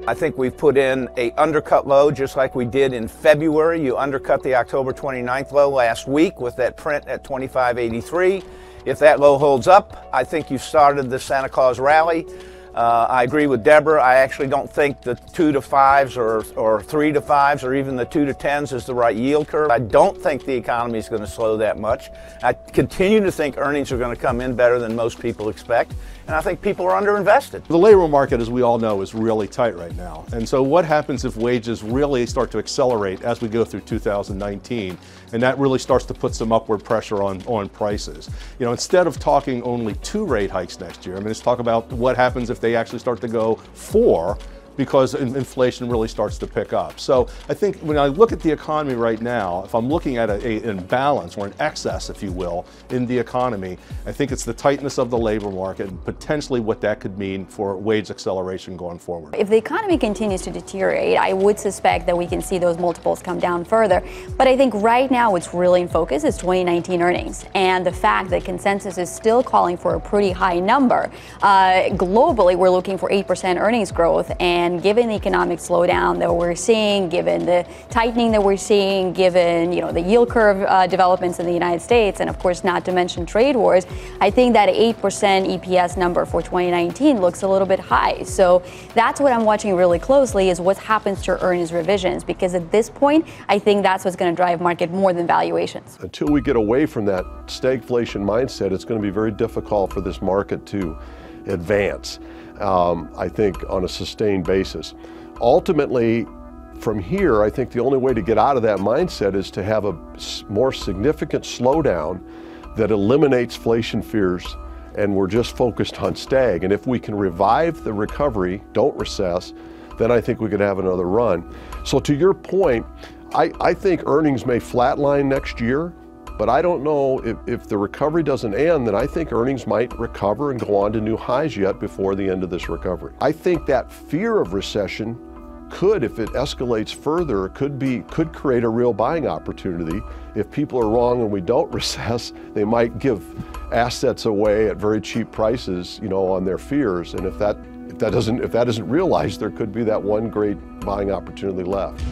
I think we've put in a undercut low just like we did in February. You undercut the October 29th low last week with that print at 25.83. If that low holds up, I think you've started the Santa Claus rally. I agree with Deborah. I actually don't think the 2 to 5s or 3 to 5s or even the 2 to 10s is the right yield curve. I don't think the economy is going to slow that much. I continue to think earnings are going to come in better than most people expect, and I think people are underinvested. The labor market, as we all know, is really tight right now. And so what happens if wages really start to accelerate as we go through 2019, and that really starts to put some upward pressure on prices? You know, instead of talking only 2 rate hikes next year, I mean, let's talk about what happens if they actually start to go 4, because inflation really starts to pick up. So I think when I look at the economy right now, if I'm looking at an imbalance or an excess, if you will, in the economy, I think it's the tightness of the labor market and potentially what that could mean for wage acceleration going forward. If the economy continues to deteriorate, I would suspect that we can see those multiples come down further. But I think right now what's really in focus is 2019 earnings and the fact that consensus is still calling for a pretty high number. Globally, we're looking for 8% earnings growth, and given the economic slowdown that we're seeing, given the tightening that we're seeing, given the yield curve developments in the United States, and of course not to mention trade wars, I think that 8% EPS number for 2019 looks a little bit high. So that's what I'm watching really closely, is what happens to earnings revisions, because at this point I think that's what's going to drive market more than valuations. Until we get away from that stagflation mindset, it's going to be very difficult for this market to advance, I think, on a sustained basis. Ultimately, from here, I think the only way to get out of that mindset is to have a more significant slowdown that eliminates inflation fears, and we're just focused on stag. And if we can revive the recovery, don't recess, then I think we could have another run. So to your point, I think earnings may flatline next year, but I don't know if the recovery doesn't end, then I think earnings might recover and go on to new highs yet before the end of this recovery. I think that fear of recession could, if it escalates further, could create a real buying opportunity. If people are wrong and we don't recess, they might give assets away at very cheap prices, on their fears. And if that isn't realized, there could be that one great buying opportunity left.